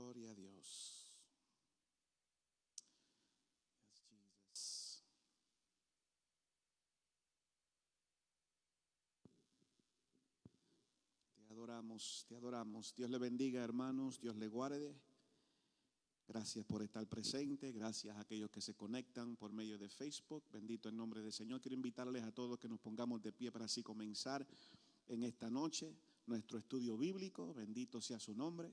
Gloria a Dios. Yes, Jesus. Te adoramos, te adoramos. Dios le bendiga, hermanos. Dios le guarde. Gracias por estar presente. Gracias a aquellos que se conectan por medio de Facebook. Bendito el nombre del Señor. Quiero invitarles a todos que nos pongamos de pie para así comenzar en esta noche nuestro estudio bíblico. Bendito sea su nombre.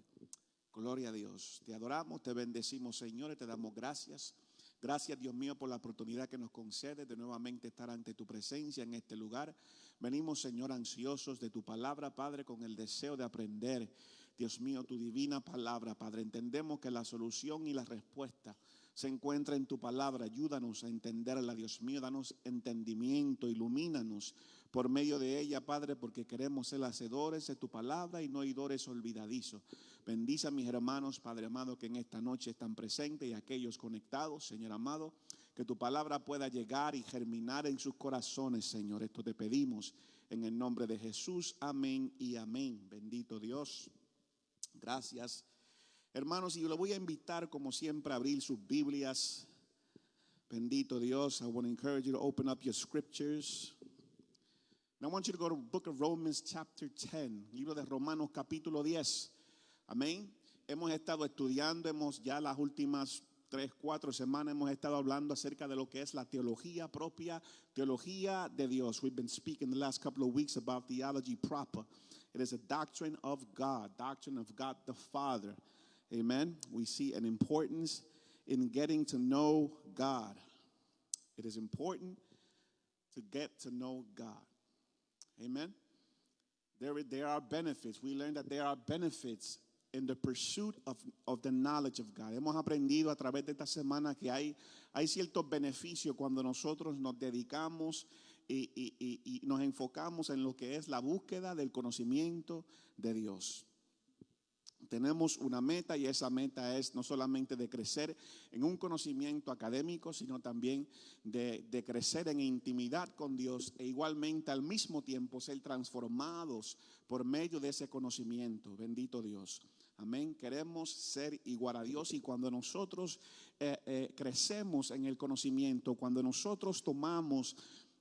Gloria a Dios. Te adoramos, te bendecimos, Señor, y te damos gracias. Gracias, Dios mío, por la oportunidad que nos concede de nuevamente estar ante tu presencia en este lugar. Venimos, Señor, ansiosos de tu palabra, Padre, con el deseo de aprender, Dios mío, tu divina palabra, Padre. Entendemos que la solución y la respuesta se encuentra en tu palabra. Ayúdanos a entenderla, Dios mío. Danos entendimiento, ilumínanos por medio de ella, Padre, porque queremos ser hacedores de tu palabra y no oidores olvidadizos. Bendice a mis hermanos, Padre amado, que en esta noche están presentes y a aquellos conectados, Señor amado, que tu palabra pueda llegar y germinar en sus corazones, Señor. Esto te pedimos en el nombre de Jesús. Amén y amén. Bendito Dios. Gracias. Hermanos, y yo le voy a invitar, como siempre, a abrir sus Biblias. Bendito Dios. I want to encourage you to open up your scriptures. And I want you to go to the book of Romans chapter 10, libro de Romanos capítulo 10. Amén. Hemos estado estudiando, ya las últimas 3-4 semanas hemos estado hablando acerca de lo que es la teología propia, teología de Dios. We've been speaking the last couple of weeks about theology proper. It is a doctrine of God the Father. Amen. We see an importance in getting to know God. It is important to get to know God. Amen. There are benefits. We learned that there are benefits in the pursuit of the knowledge of God. Hemos aprendido a través de esta semana que hay ciertos beneficios cuando nosotros nos dedicamos y nos enfocamos en lo que es la búsqueda del conocimiento de Dios. Tenemos una meta y esa meta es no solamente de crecer en un conocimiento académico, sino también de crecer en intimidad con Dios e igualmente al mismo tiempo ser transformados por medio de ese conocimiento. Bendito Dios. Amén. Queremos ser igual a Dios y cuando nosotros crecemos en el conocimiento, cuando nosotros tomamos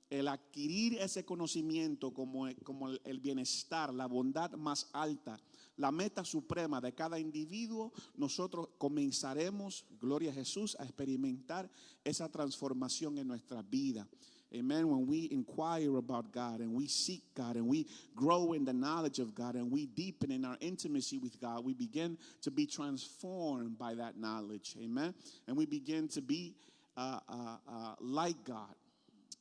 el adquirir ese conocimiento como el bienestar, la bondad más alta, la meta suprema de cada individuo, nosotros comenzaremos, gloria a Jesús, a experimentar esa transformación en nuestra vida. Amen. When we inquire about God and we seek God and we grow in the knowledge of God and we deepen in our intimacy with God, we begin to be transformed by that knowledge. Amen. And we begin to be like God.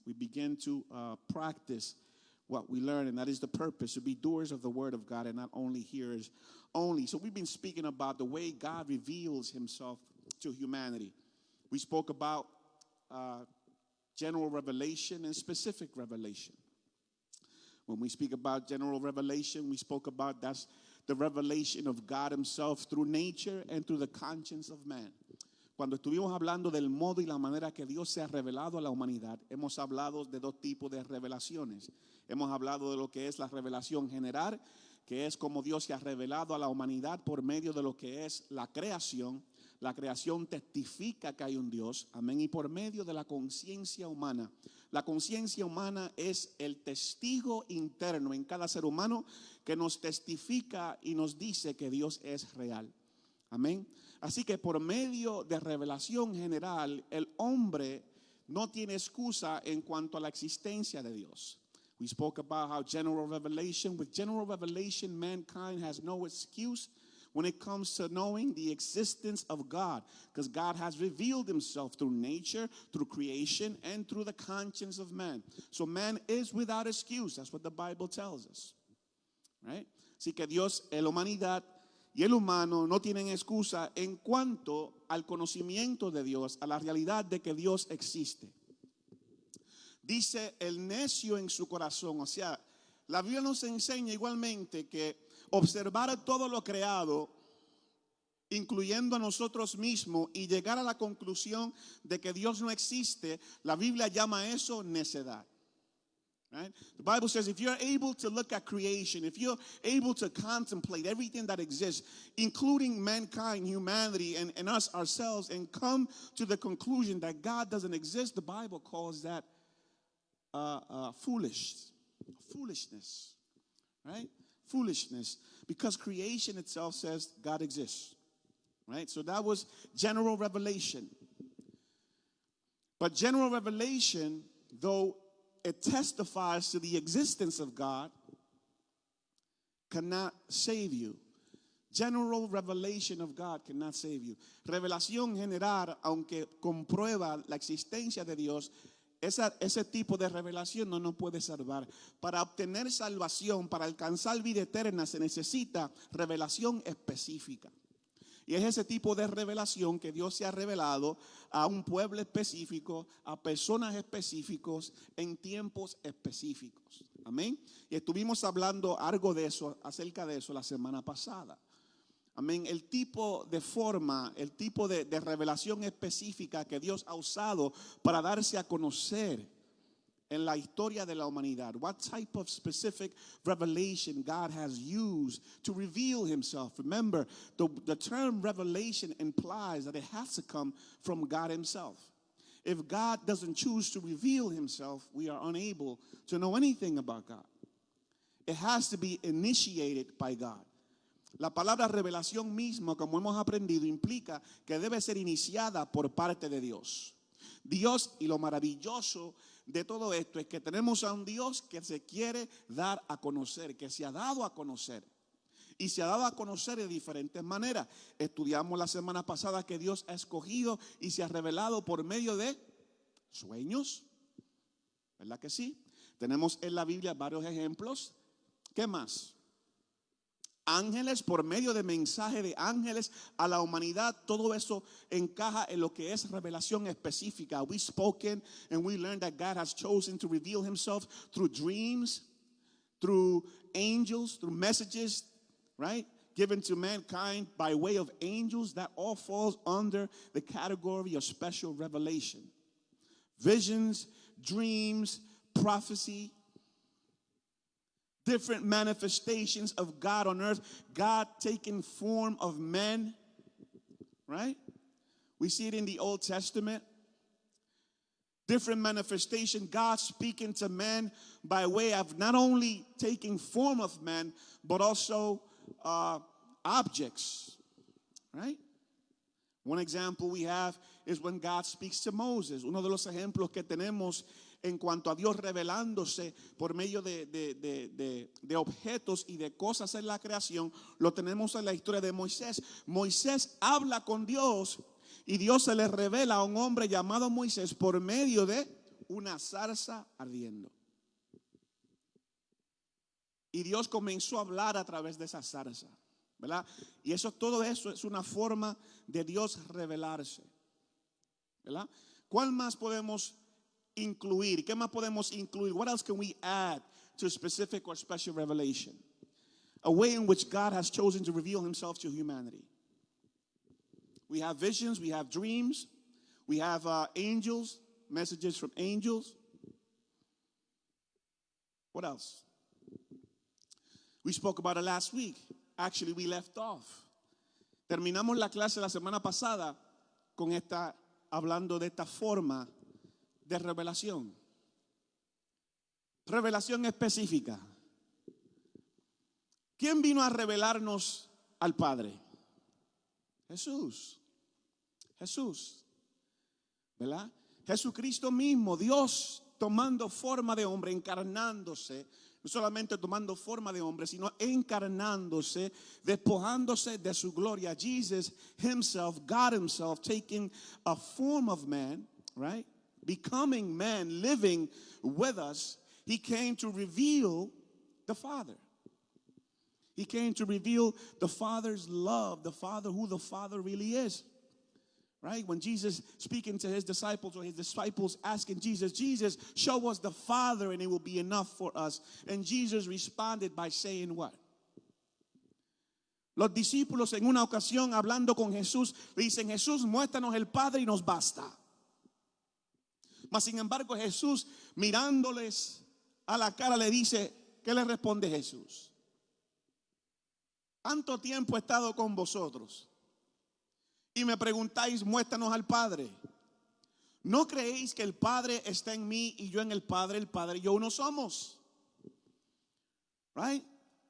We begin to practice what we learn, and that is the purpose, to be doers of the word of God and not only hearers only. So we've been speaking about the way God reveals himself to humanity. We spoke about general revelation and specific revelation. When we speak about general revelation, we spoke about that's the revelation of God himself through nature and through the conscience of man. Cuando estuvimos hablando del modo y la manera que Dios se ha revelado a la humanidad, hemos hablado de dos tipos de revelaciones. Hemos hablado de lo que es la revelación general, que es como Dios se ha revelado a la humanidad por medio de lo que es la creación. La creación testifica que hay un Dios, amén, y por medio de la conciencia humana. La conciencia humana es el testigo interno en cada ser humano que nos testifica y nos dice que Dios es real. Amén. Así que por medio de revelación general, el hombre no tiene excusa en cuanto a la existencia de Dios. We spoke about how with general revelation, mankind has no excuse when it comes to knowing the existence of God, because God has revealed himself through nature, through creation, and through the conscience of man. So man is without excuse. That's what the Bible tells us. Right? Así que Dios, la humanidad y el humano no tienen excusa en cuanto al conocimiento de Dios, a la realidad de que Dios existe. Dice el necio en su corazón, o sea, la Biblia nos enseña igualmente que observar todo lo creado, incluyendo a nosotros mismos, y llegar a la conclusión de que Dios no existe, la Biblia llama eso necedad. Right? The Bible says if you're able to look at creation, if you're able to contemplate everything that exists, including mankind, humanity, and us ourselves, and come to the conclusion that God doesn't exist, the Bible calls that foolishness, right? Foolishness, because creation itself says God exists, right? So that was general revelation. But general revelation, though it testifies to the existence of God, cannot save you. General revelation of God cannot save you. Revelación general, aunque comprueba la existencia de Dios, ese tipo de revelación no nos puede salvar. Para obtener salvación, para alcanzar vida eterna, se necesita revelación específica. Y es ese tipo de revelación que Dios se ha revelado a un pueblo específico, a personas específicos, en tiempos específicos. Amén. Y estuvimos hablando algo de eso, acerca de eso la semana pasada. Amén. El tipo de forma, el tipo de revelación específica que Dios ha usado para darse a conocer en la historia de la humanidad. What type of specific revelation God has used to reveal himself. Remember, the term revelation implies that it has to come from God himself. If God doesn't choose to reveal himself, we are unable to know anything about God. It has to be initiated by God. La palabra revelación misma, como hemos aprendido, implica que debe ser iniciada por parte de Dios. Dios, y lo maravilloso de todo esto es que tenemos a un Dios que se quiere dar a conocer, que se ha dado a conocer. Y se ha dado a conocer de diferentes maneras. Estudiamos la semana pasada que Dios ha escogido y se ha revelado por medio de sueños. ¿Verdad que sí? Tenemos en la Biblia varios ejemplos. ¿Qué más? Ángeles, por medio de mensaje de ángeles a la humanidad. Todo eso encaja en lo que es revelación específica. We've spoken and we learned that God has chosen to reveal himself through dreams, through angels, through messages, right? Given to mankind by way of angels. That all falls under the category of special revelation. Visions, dreams, prophecy. Different manifestations of God on earth. God taking form of men. Right? We see it in the Old Testament. Different manifestation. God speaking to man by way of not only taking form of man, but also objects. Right? One example we have is when God speaks to Moses. Uno de los ejemplos que tenemos en cuanto a Dios revelándose por medio de objetos y de cosas en la creación, lo tenemos en la historia de Moisés. Moisés habla con Dios y Dios se le revela a un hombre llamado Moisés por medio de una zarza ardiendo. Y Dios comenzó a hablar a través de esa zarza, ¿verdad? Y todo eso es una forma de Dios revelarse, ¿verdad? ¿Cuál más podemos incluir? ¿Qué más podemos incluir? What else can we add to specific or special revelation? A way in which God has chosen to reveal himself to humanity. We have visions, we have dreams, we have angels, messages from angels. What else? We spoke about it last week. Actually, we left off. Terminamos la clase la semana pasada con hablando de esta forma de revelación. Revelación específica. ¿Quién vino a revelarnos al Padre? Jesús. Jesús. ¿Verdad? Jesucristo mismo, Dios tomando forma de hombre, encarnándose. No solamente tomando forma de hombre, sino encarnándose, despojándose de su gloria. Jesus himself, God himself, taking a form of man, right? Becoming man, living with us. He came to reveal the Father. He came to reveal the Father's love, the Father, who the Father really is. Right? When Jesus speaking to his disciples, or his disciples asking Jesus, Jesus, show us the Father and it will be enough for us. And Jesus responded by saying what? Los discípulos en una ocasión hablando con Jesús le dicen, Jesús, muéstranos el Padre y nos basta. Mas sin embargo Jesús mirándoles a la cara le dice, ¿qué le responde Jesús? Tanto tiempo he estado con vosotros y me preguntáis, muéstranos al Padre. ¿No creéis que el Padre está en mí y yo en el Padre y yo uno somos? Right?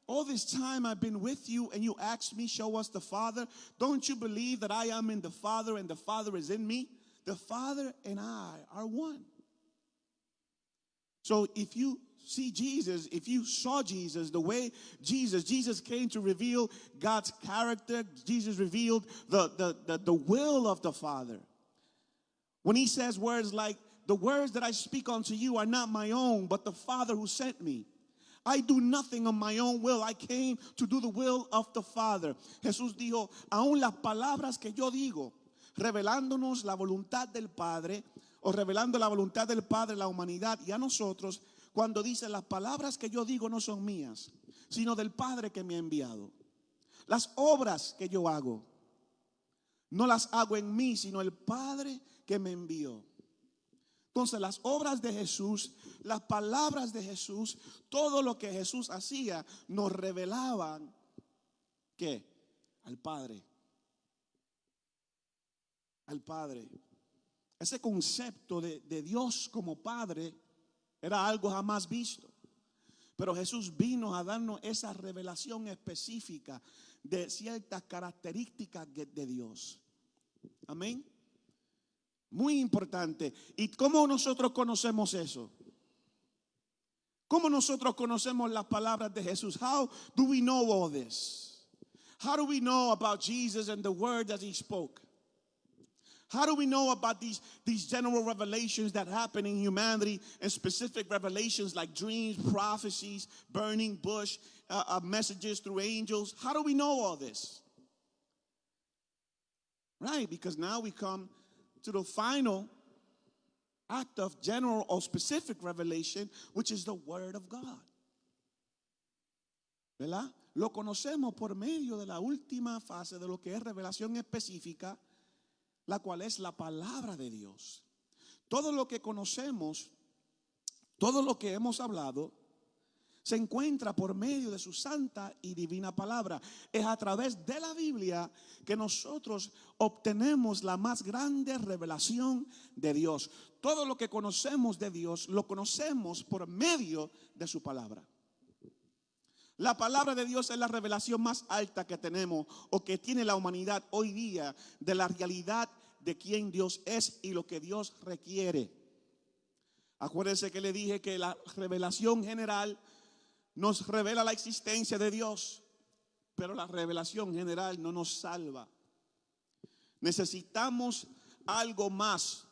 All this time I've been with you and you asked me, show us the Father. Don't you believe that I am in the Father and the Father is in me? The Father and I are one. So if you see Jesus, if you saw Jesus, the way Jesus came to reveal God's character. Jesus revealed the will of the Father. When he says words like, the words that I speak unto you are not my own, but the Father who sent me. I do nothing on my own will. I came to do the will of the Father. Jesús dijo, aún las palabras que yo digo, revelándonos la voluntad del Padre, o revelando la voluntad del Padre a la humanidad y a nosotros, cuando dice, las palabras que yo digo no son mías, sino del Padre que me ha enviado. Las obras que yo hago, no las hago en mí, sino el Padre que me envió. Entonces las obras de Jesús, las palabras de Jesús, todo lo que Jesús hacía nos revelaban ¿qué? Al Padre. Al Padre. Ese concepto de Dios como Padre era algo jamás visto. Pero Jesús vino a darnos esa revelación específica de ciertas características de Dios. Amén. Muy importante. ¿Y cómo nosotros conocemos eso? ¿Cómo nosotros conocemos las palabras de Jesús? How do we know all this? How do we know about Jesus and the word that he spoke? How do we know about these general revelations that happen in humanity and specific revelations like dreams, prophecies, burning bush, messages through angels? How do we know all this? Right, because now we come to the final act of general or specific revelation, which is the Word of God. ¿Verdad? Lo conocemos por medio de la última fase de lo que es revelación específica, la cual es la palabra de Dios. Todo lo que conocemos, todo lo que hemos hablado, se encuentra por medio de su santa y divina palabra. Es a través de la Biblia que nosotros obtenemos la más grande revelación de Dios. Todo lo que conocemos de Dios lo conocemos por medio de su palabra. La palabra de Dios es la revelación más alta que tenemos o que tiene la humanidad hoy día de la realidad de quién Dios es y lo que Dios requiere. Acuérdense que le dije que la revelación general nos revela la existencia de Dios, pero la revelación general no nos salva. Necesitamos algo más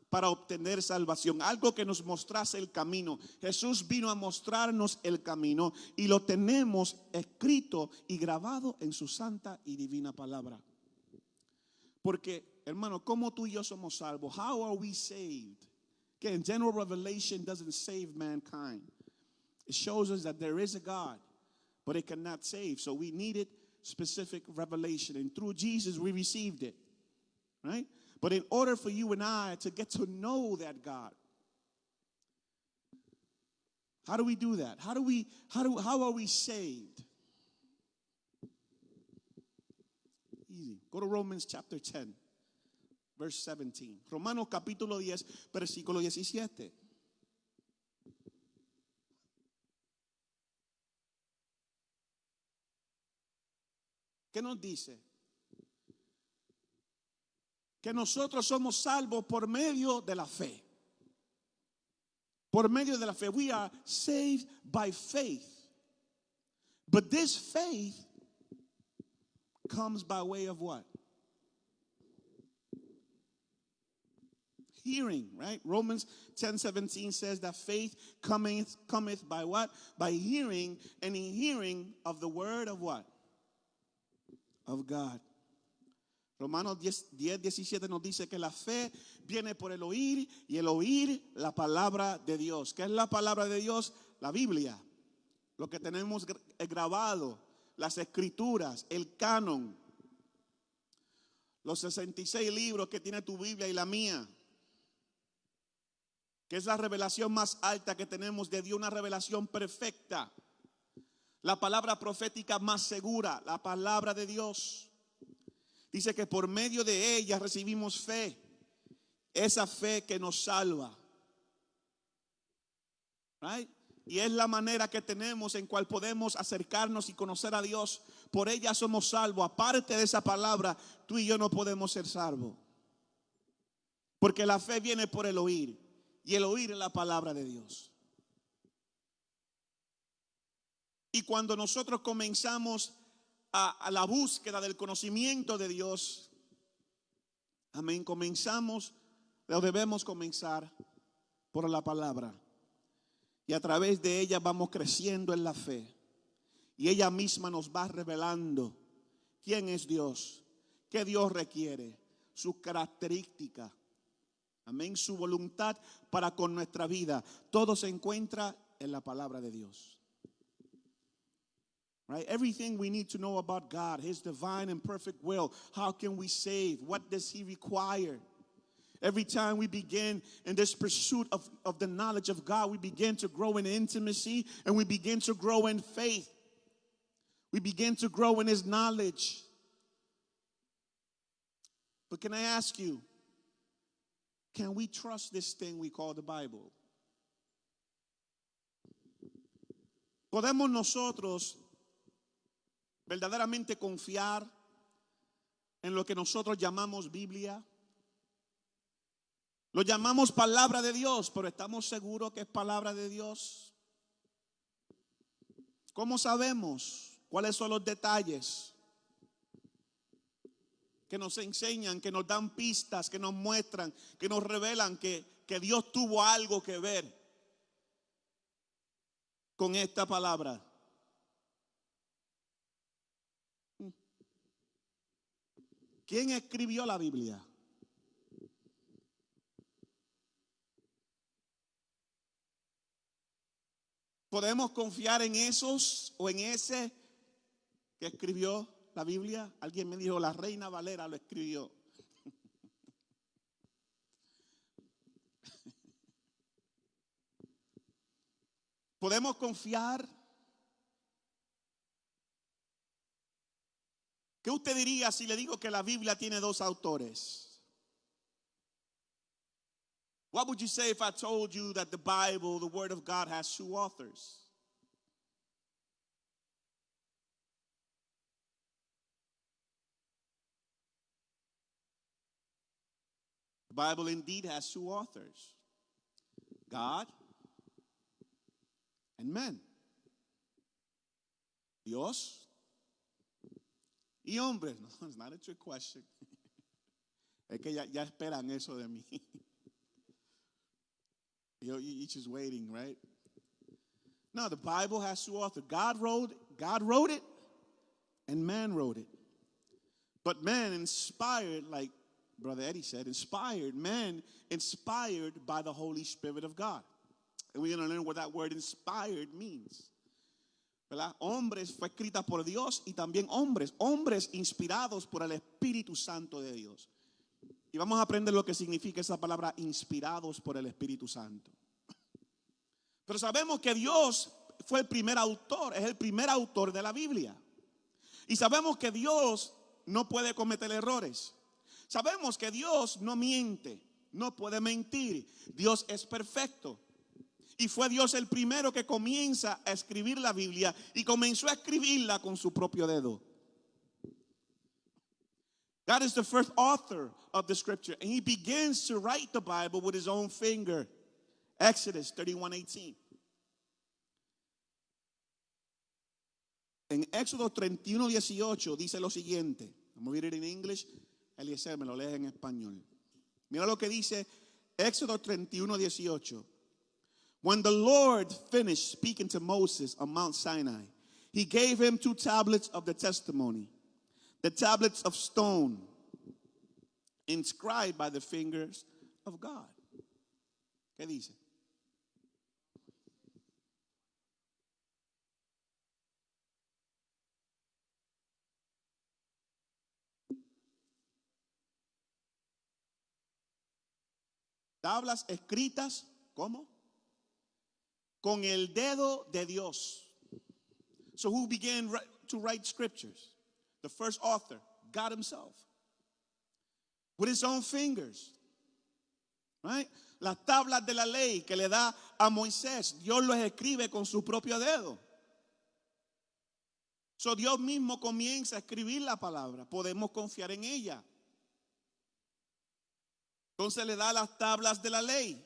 para obtener salvación, algo que nos mostrase el camino. Jesús vino a mostrarnos el camino y lo tenemos escrito y grabado en su santa y divina palabra. Porque, hermano, ¿cómo tú y yo somos salvos? How are we saved? Again, general revelation doesn't save mankind. It shows us that there is a God, but it cannot save. So we needed specific revelation. And through Jesus, we received it. Right? But in order for you and I to get to know that God, how do we do that? How are we saved? Easy. Go to Romans chapter 10, verse 17. Romanos capítulo 10, versículo 17. ¿Qué nos dice? Que nosotros somos salvos por medio de la fe. Por medio de la fe. We are saved by faith. But this faith comes by way of what? Hearing, right? Romans 10:17 says that faith cometh by what? By hearing, and in hearing of the word of what? Of God. Romanos 10:17 nos dice que la fe viene por el oír y el oír la palabra de Dios. ¿Qué es la palabra de Dios? La Biblia. Lo que tenemos grabado, las escrituras, el canon. Los 66 libros que tiene tu Biblia y la mía. que es la revelación más alta que tenemos de Dios, una revelación perfecta. La palabra profética más segura, la palabra de Dios. Dice que por medio de ella recibimos fe, esa fe que nos salva. Right? Y es la manera que tenemos en cual podemos acercarnos y conocer a Dios. Por ella somos salvos. Aparte de esa palabra, tú y yo no podemos ser salvos. Porque la fe viene por el oír. Y el oír es la palabra de Dios. Y cuando nosotros comenzamos a la búsqueda del conocimiento de Dios, amén, debemos comenzar por la palabra. Y a través de ella vamos creciendo en la fe. Y ella misma nos va revelando quién es Dios, qué Dios requiere, sus características. Amén, su voluntad para con nuestra vida. Todo se encuentra en la palabra de Dios. Right? Everything we need to know about God, His divine and perfect will. How can we save? What does He require? Every time we begin in this pursuit of the knowledge of God, we begin to grow in intimacy and we begin to grow in faith. We begin to grow in His knowledge. But can I ask you, can we trust this thing we call the Bible? ¿Podemos nosotros verdaderamente confiar en lo que nosotros llamamos Biblia? Lo llamamos palabra de Dios, pero ¿estamos seguros que es palabra de Dios? ¿Cómo sabemos cuáles son los detalles que nos enseñan, que nos dan pistas, que nos muestran, que nos revelan que Dios tuvo algo que ver con esta palabra? ¿Quién escribió la Biblia? ¿Podemos confiar en esos o en ese que escribió la Biblia? Alguien me dijo, la Reina Valera lo escribió. ¿Podemos confiar? ¿Qué usted diría si le digo que la Biblia tiene dos autores? What would you say if I told you that the Bible, the Word of God, has two authors? The Bible indeed has two authors, God and men. Dios y hombres. No, it's not a trick question. Es que ya esperan eso de mí. You're just waiting, right? No, the Bible has two authors. God wrote it, and man wrote it. But man inspired, like Brother Eddie said, man inspired by the Holy Spirit of God. And we're going to learn what that word inspired means. ¿Verdad? Hombres fue escrita por Dios y también hombres inspirados por el Espíritu Santo de Dios. Y vamos a aprender lo que significa esa palabra, inspirados por el Espíritu Santo. Pero sabemos que Dios fue el primer autor, es el primer autor de la Biblia. Y sabemos que Dios no puede cometer errores. Sabemos que Dios no miente, no puede mentir. Dios es perfecto. Y fue Dios el primero que comienza a escribir la Biblia y comenzó a escribirla con su propio dedo. God is the first author of the scripture, and He begins to write the Bible with His own finger. Exodus 31:18. En Éxodo 31:18 dice lo siguiente. I'm going to read it in English. Eliezer me lo lee en español. Mira lo que dice Éxodo 31:18. When the Lord finished speaking to Moses on Mount Sinai, He gave him 2 tablets of the testimony, the tablets of stone, inscribed by the fingers of God. ¿Qué dice? Tablas escritas ¿Cómo? Con el dedo de Dios. So who began to write scriptures? The first author, God himself. With his own fingers. Right? Las tablas de la ley que le da a Moisés, Dios los escribe con su propio dedo. So Dios mismo comienza a escribir la palabra. Podemos confiar en ella. Entonces le da las tablas de la ley.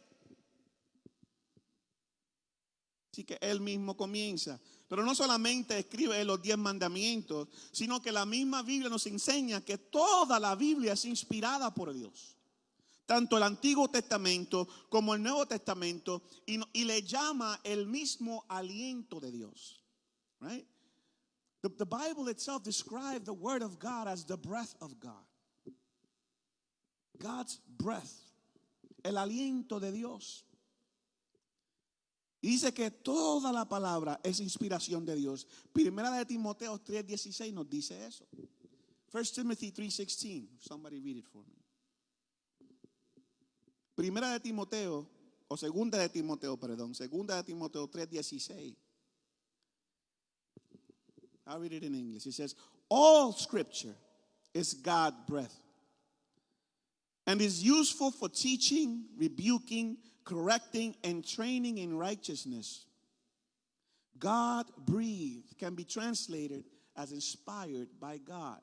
Así que él mismo comienza. Pero no solamente escribe los 10 mandamientos, sino que la misma Biblia nos enseña que toda la Biblia es inspirada por Dios. Tanto el Antiguo Testamento como el Nuevo Testamento. Y le llama el mismo aliento de Dios. Right? The Bible itself describes the word of God as the breath of God. God's breath. El aliento de Dios. Y dice que toda la palabra es inspiración de Dios. Primera de Timoteo 3:16 nos dice eso. 1 Timothy 3:16. Somebody read it for me. Primera de Timoteo, o segunda de Timoteo, perdón. Segunda de Timoteo 3:16. I'll read it in English. It says, all scripture is God breath and is useful for teaching, rebuking, correcting, and training in righteousness. God breathed can be translated as inspired by God.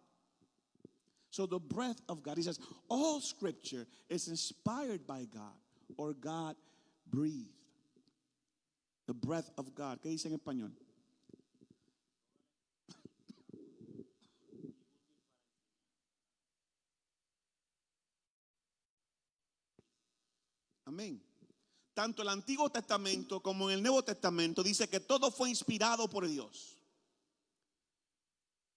So the breath of God, he says, all scripture is inspired by God or God breathed. The breath of God. ¿Qué dice en español? Amén. Tanto el Antiguo Testamento como en el Nuevo Testamento dice que todo fue inspirado por Dios.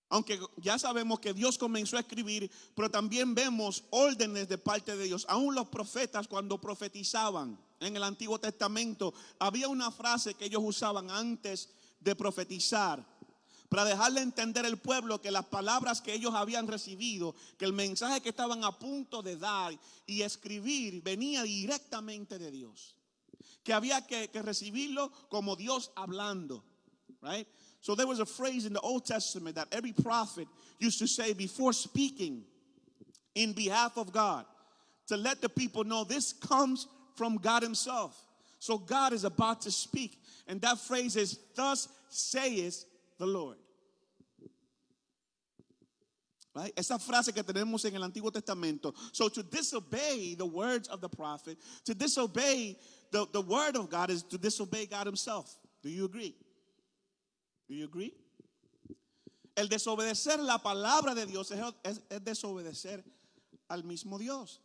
Aunque ya sabemos que Dios comenzó a escribir, pero también vemos órdenes de parte de Dios. Aún los profetas cuando profetizaban en el Antiguo Testamento, había una frase que ellos usaban antes de profetizar, para dejarle entender al pueblo que las palabras que ellos habían recibido, que el mensaje que estaban a punto de dar y escribir venía directamente de Dios. Que había que recibirlo como Dios hablando. Right? So there was a phrase in the Old Testament that every prophet used to say before speaking in behalf of God, to let the people know this comes from God himself. So God is about to speak. And that phrase is, thus saith the Lord. Right? Esa frase que tenemos en el Antiguo Testamento. So to disobey the words of the prophet, to disobey the word of God is to disobey God himself. Do you agree? Do you agree? El desobedecer la palabra de Dios es desobedecer al mismo Dios.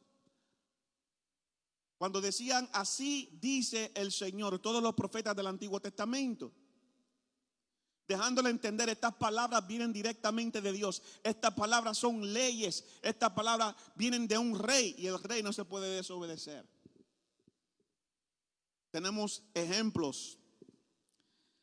Cuando decían así dice el Señor, todos los profetas del Antiguo Testamento, dejándole entender, estas palabras vienen directamente de Dios. Estas palabras son leyes. Estas palabras vienen de un rey y el rey no se puede desobedecer. Tenemos ejemplos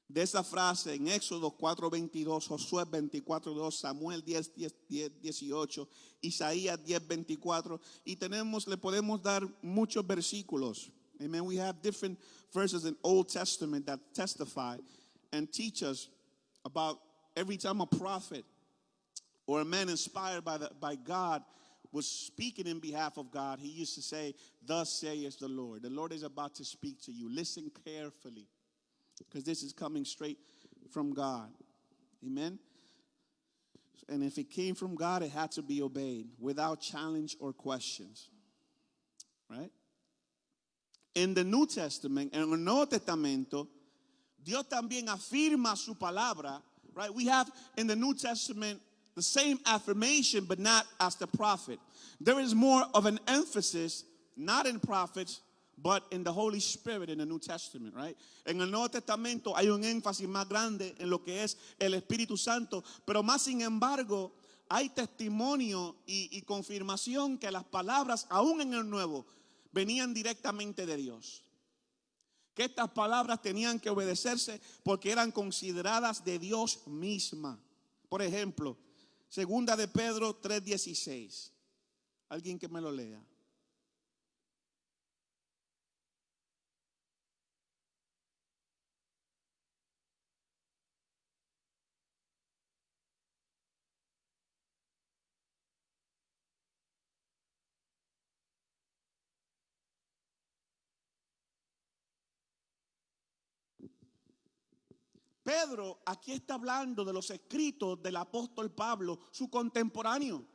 de esa frase en Éxodo 4:22, Josué 24:2, Samuel 10:18, Isaías 10:24, y le podemos dar muchos versículos. Amen. We have different verses in Old Testament that testify and teach us about every time a prophet or a man inspired by God was speaking in behalf of God, he used to say, thus saith the Lord. The Lord is about to speak to you. Listen carefully, because this is coming straight from God. Amen. And if it came from God, it had to be obeyed without challenge or questions. Right? In the New Testament, en el Nuevo Testamento, Dios también afirma su palabra. Right? We have in the New Testament the same affirmation, but not as the prophet. There is more of an emphasis, not in prophets, but in the Holy Spirit in the New Testament, right? En el Nuevo Testamento hay un énfasis más grande en lo que es el Espíritu Santo, pero más sin embargo hay testimonio y confirmación que las palabras, aún en el Nuevo, venían directamente de Dios. Que estas palabras tenían que obedecerse porque eran consideradas de Dios misma. Por ejemplo, segunda de Pedro 3:16. Alguien que me lo lea. Pedro aquí está hablando de los escritos del apóstol Pablo, su contemporáneo.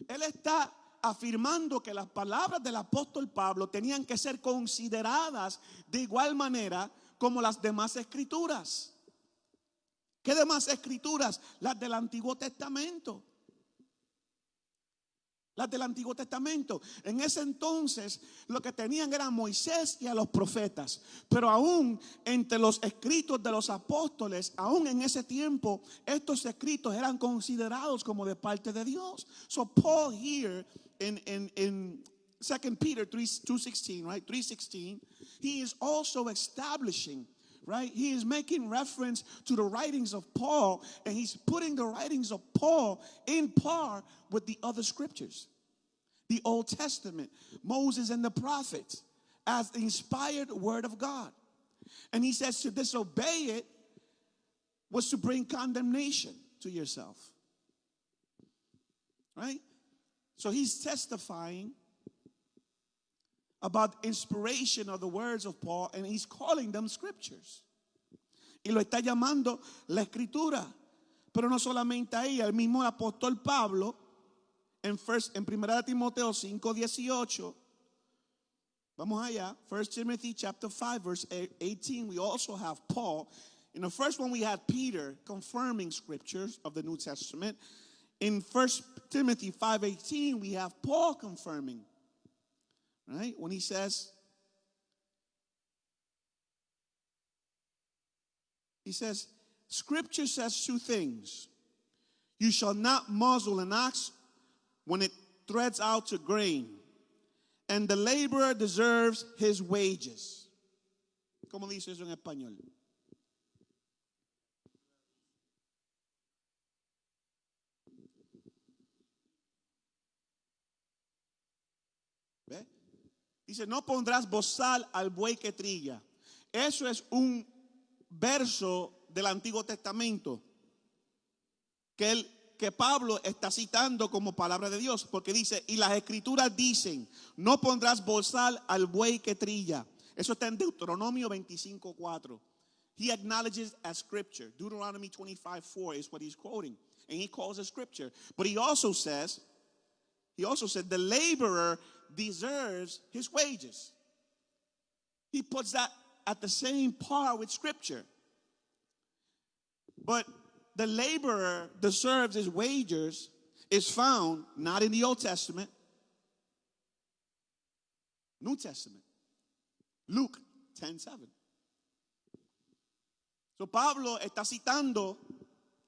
Él está afirmando que las palabras del apóstol Pablo tenían que ser consideradas de igual manera como las demás escrituras. ¿Qué demás escrituras? Las del Antiguo Testamento. Las del Antiguo Testamento. En ese entonces lo que tenían era Moisés y a los profetas. Pero aún entre los escritos de los apóstoles, aún en ese tiempo, estos escritos eran considerados como de parte de Dios. So Paul here in 2 Peter 2:16, right? 3:16, he is also establishing, right? He is making reference to the writings of Paul, and he's putting the writings of Paul in par with the other scriptures. The Old Testament, Moses and the prophets, as the inspired word of God. And he says to disobey it was to bring condemnation to yourself. Right? So he's testifying about inspiration of the words of Paul, and he's calling them scriptures. Y lo está llamando la escritura. Pero no solamente ahí, el mismo apóstol Pablo en 1 Timoteo 5:18, vamos allá, 1 Timothy chapter 5 verse 18, we also have Paul. In the first one we had Peter confirming scriptures of the New Testament. In 1 Timothy 5:18 we have Paul confirming, right? When he says, Scripture says two things. You shall not muzzle an ox when it treads out to grain, and the laborer deserves his wages. ¿Cómo dice eso en español? ¿Ve? Dice, no pondrás bozal al buey que trilla. Eso es un verso del Antiguo Testamento que Pablo está citando como palabra de Dios, porque dice, y las escrituras dicen, no pondrás bozal al buey que trilla. Eso está en Deuteronomio 25:4. He acknowledges as scripture. Deuteronomy 25:4 is what he's quoting, and he calls it scripture. But he also said, the laborer deserves his wages. He puts that at the same par with scripture. But the laborer deserves his wages is found not in the Old Testament, New Testament, Luke 10:7. So Pablo está citando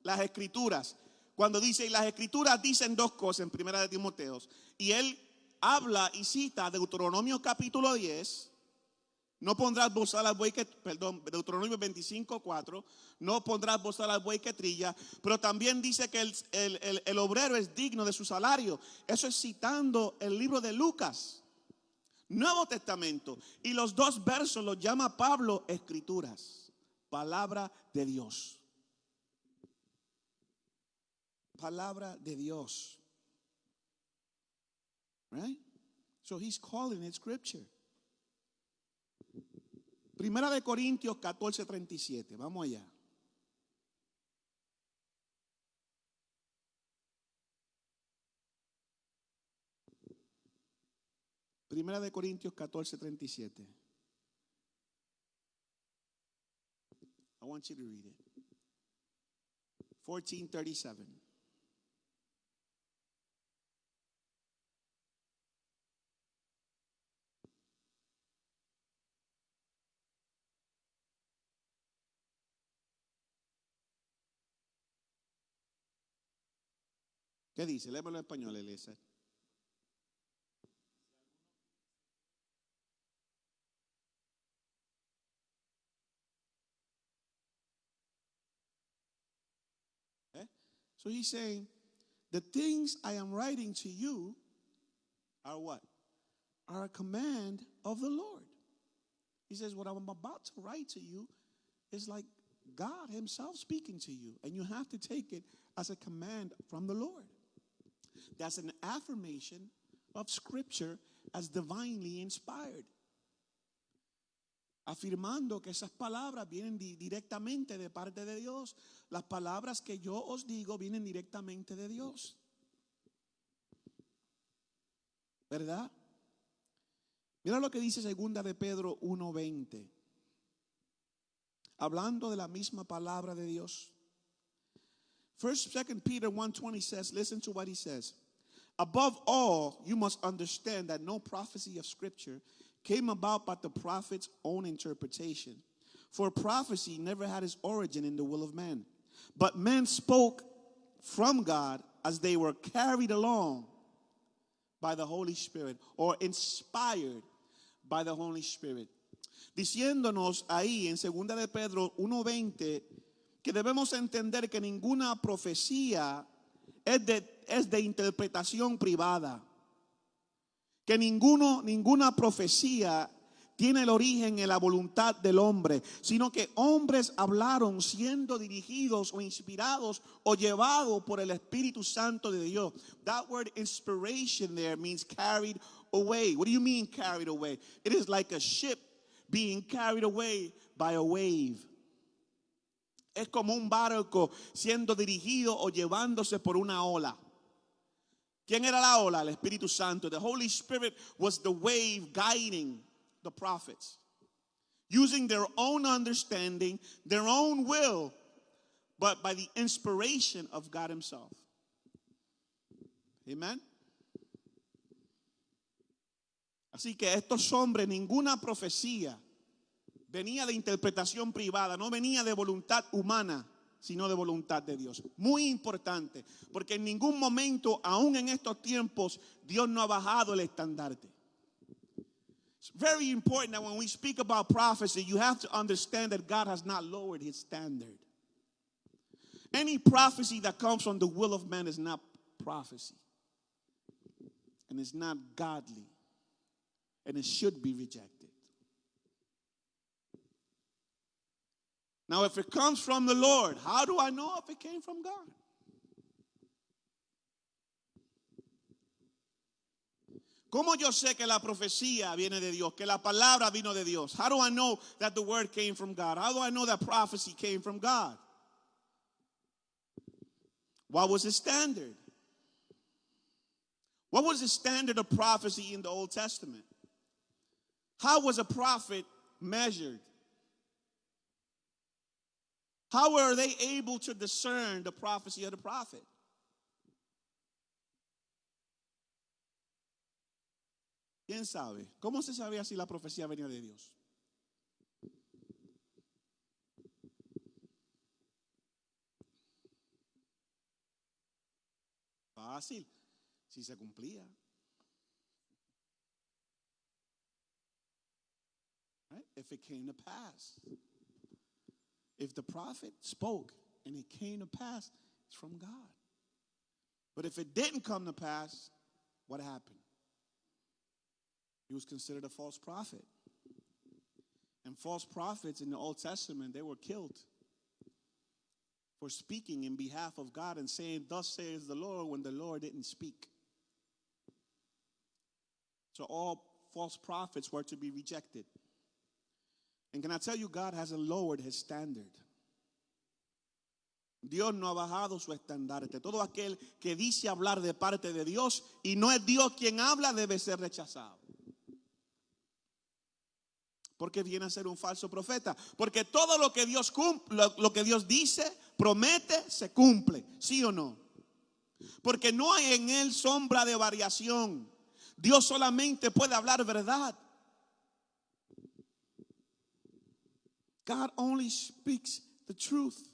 las escrituras cuando dice, y las escrituras dicen dos cosas en 1 Timoteo, y él habla y cita Deuteronomio capítulo 10. No pondrás bozal al buey que, Deuteronomio 25:4, no pondrás bozal al buey que trilla, pero también dice que el obrero es digno de su salario. Eso es citando el libro de Lucas, Nuevo Testamento. Y los dos versos los llama Pablo escrituras, palabra de Dios. Palabra de Dios. Right? So he's calling it scripture. Primera de Corintios 14:37. Vamos allá. Primera de Corintios 14:37. I want you to read it. 14:37. ¿Qué dice? Léemelo en español, Eliezer. So he's saying, the things I am writing to you are what? Are a command of the Lord. He says, what I'm about to write to you is like God himself speaking to you. And you have to take it as a command from the Lord. That's an affirmation of scripture as divinely inspired. afirmando que esas palabras vienen directamente de parte de Dios. Las palabras que yo os digo vienen directamente de Dios. ¿Verdad? Mira lo que dice segunda de Pedro 1:20. Hablando de la misma palabra de Dios. Second Peter 1:20 says, listen to what he says. Above all, you must understand that no prophecy of Scripture came about by the prophet's own interpretation. For prophecy never had its origin in the will of man, but men spoke from God as they were carried along by the Holy Spirit, or inspired by the Holy Spirit. Diciéndonos ahí en 2 de Pedro 1:20 que debemos entender que ninguna profecía es de interpretación privada. Que ninguna profecía tiene el origen en la voluntad del hombre, sino que hombres hablaron siendo dirigidos o inspirados o llevados por el Espíritu Santo de Dios. That word inspiration there means carried away. What do you mean carried away? It is like a ship being carried away by a wave. Es como un barco siendo dirigido o llevándose por una ola. ¿Quién era la ola? El Espíritu Santo. The Holy Spirit was the wave guiding the prophets, using their own understanding, their own will, but by the inspiration of God Himself. Amen. Así que estos hombres, ninguna profecía venía de interpretación privada, no venía de voluntad humana, sino de voluntad de Dios. Muy importante, porque en ningún momento, aún en estos tiempos, Dios no ha bajado el estandarte. It's very important that when we speak about prophecy, you have to understand that God has not lowered His standard. Any prophecy that comes from the will of man is not prophecy. And it's not godly. And it should be rejected. Now, if it comes from the Lord, how do I know if it came from God? ¿Cómo yo sé que la profecía viene de Dios, que la palabra vino de Dios? How do I know that the word came from God? How do I know that prophecy came from God? What was the standard? What was the standard of prophecy in the Old Testament? How was a prophet measured? How were they able to discern the prophecy of the prophet? ¿Quién sabe? ¿Cómo se sabía si la profecía venía de Dios? Fácil, si se cumplía. Right? If it came to pass. If the prophet spoke and it came to pass, it's from God. But if it didn't come to pass, what happened? He was considered a false prophet. And false prophets in the Old Testament, they were killed for speaking in behalf of God and saying, thus says the Lord, when the Lord didn't speak. So all false prophets were to be rejected. And can I tell you, God hasn't lowered His standard. Dios no ha bajado su estandarte. Todo aquel que dice hablar de parte de Dios y no es Dios quien habla debe ser rechazado. Porque viene a ser un falso profeta. Porque todo lo que Dios lo que Dios dice, promete, se cumple. ¿Sí o no? Porque no hay en Él sombra de variación. Dios solamente puede hablar verdad. God only speaks the truth.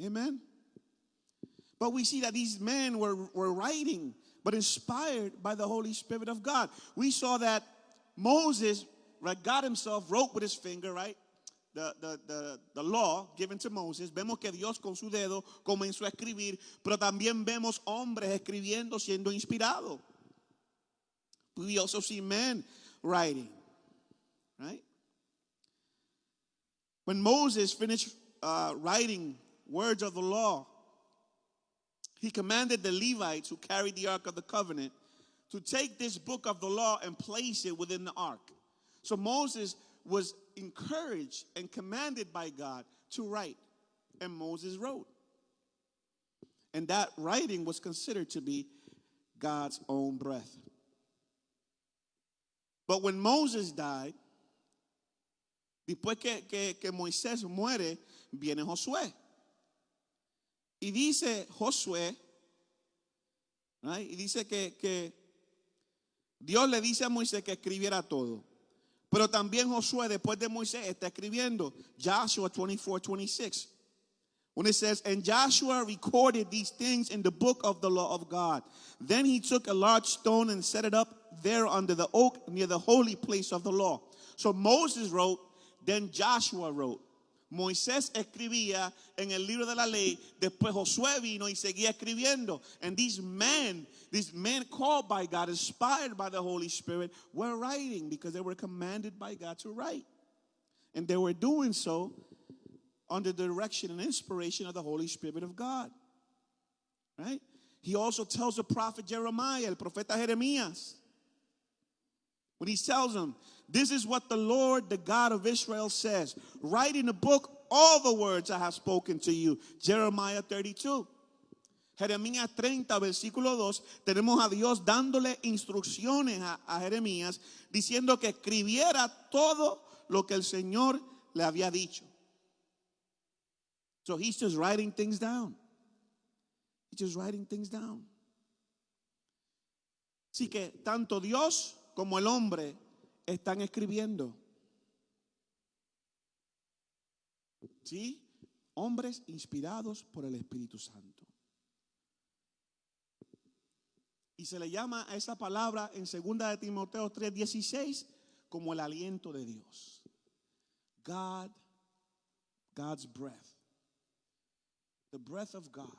Amen. But we see that these men were writing, but inspired by the Holy Spirit of God. We saw that Moses, right, God himself wrote with his finger, right? The law given to Moses. Vemos que Dios con su dedo comenzó a escribir, pero también vemos hombres escribiendo siendo inspirados. We also see men writing, right? When Moses finished writing words of the law, he commanded the Levites who carried the Ark of the Covenant to take this book of the law and place it within the ark. So Moses was encouraged and commanded by God to write, and Moses wrote. And that writing was considered to be God's own breath. But when Moses died, después que Moisés muere, viene Josué. Y dice Josué, right? Y dice que Dios le dice a Moisés que escribiera todo. Pero también Josué, después de Moisés, está escribiendo. Joshua 24:26. When it says, and Joshua recorded these things in the book of the law of God. Then he took a large stone and set it up there under the oak near the holy place of the law. So Moses wrote, then Joshua wrote. Moisés escribía en el libro de la ley, después Josué vino y seguía escribiendo. And these men called by God, inspired by the Holy Spirit, were writing because they were commanded by God to write. And they were doing so under the direction and inspiration of the Holy Spirit of God. Right? He also tells the prophet Jeremiah, el profeta Jeremías, when he tells him, this is what the Lord, the God of Israel says. Write in the book all the words I have spoken to you. Jeremiah 32. Jeremías 30, versículo 2, tenemos a Dios dándole instrucciones a Jeremías, diciendo que escribiera todo lo que el Señor le había dicho. So he's just writing things down. He's just writing things down. Así que tanto Dios como el hombre están escribiendo. ¿Sí? Hombres inspirados por el Espíritu Santo. Y se le llama a esa palabra en 2 de Timoteo 3:16 como el aliento de Dios. God's breath. The breath of God.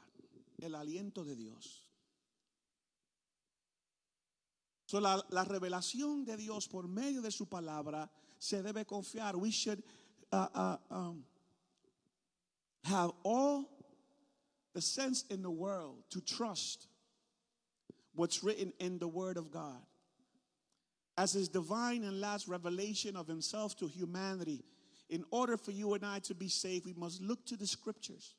El aliento de Dios. So la revelación de Dios por medio de su palabra se debe confiar. We should have all the sense in the world to trust what's written in the Word of God as His divine and last revelation of Himself to humanity. In order for you and I to be saved, we must look to the Scriptures.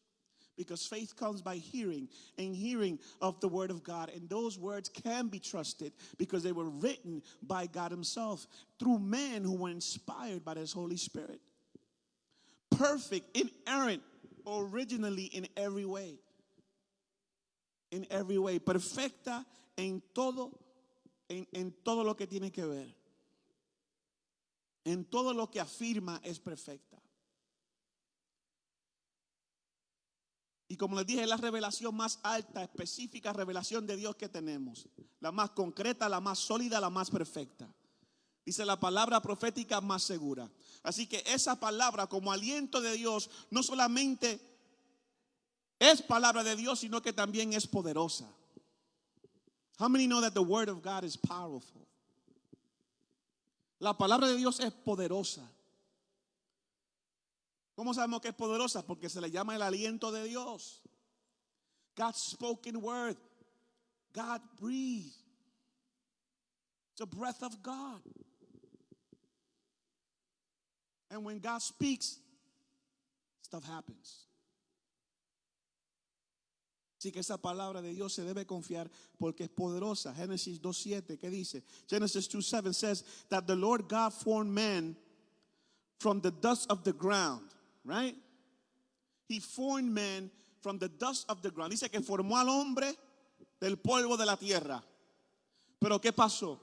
Because faith comes by hearing, and hearing of the Word of God. And those words can be trusted because they were written by God Himself through men who were inspired by His Holy Spirit. Perfect, inerrant, originally in every way. In every way. Perfecta en todo lo que tiene que ver. En todo lo que afirma es perfecta. Y como les dije, es la revelación más alta, específica revelación de Dios que tenemos. La más concreta, la más sólida, la más perfecta. Dice la palabra profética más segura. Así que esa palabra como aliento de Dios no solamente es palabra de Dios, sino que también es poderosa. How many know that the word of God is powerful? La palabra de Dios es poderosa. ¿Cómo sabemos que es poderosa? Porque se le llama el aliento de Dios. God's spoken word. God breathed. It's a breath of God. And when God speaks, stuff happens. Así que esa palabra de Dios se debe confiar porque es poderosa. Génesis 2:7, ¿qué dice? Genesis 2:7 says that the Lord God formed man from the dust of the ground. Right? He formed man from the dust of the ground. Dice que formó al hombre del polvo de la tierra. Pero ¿qué pasó?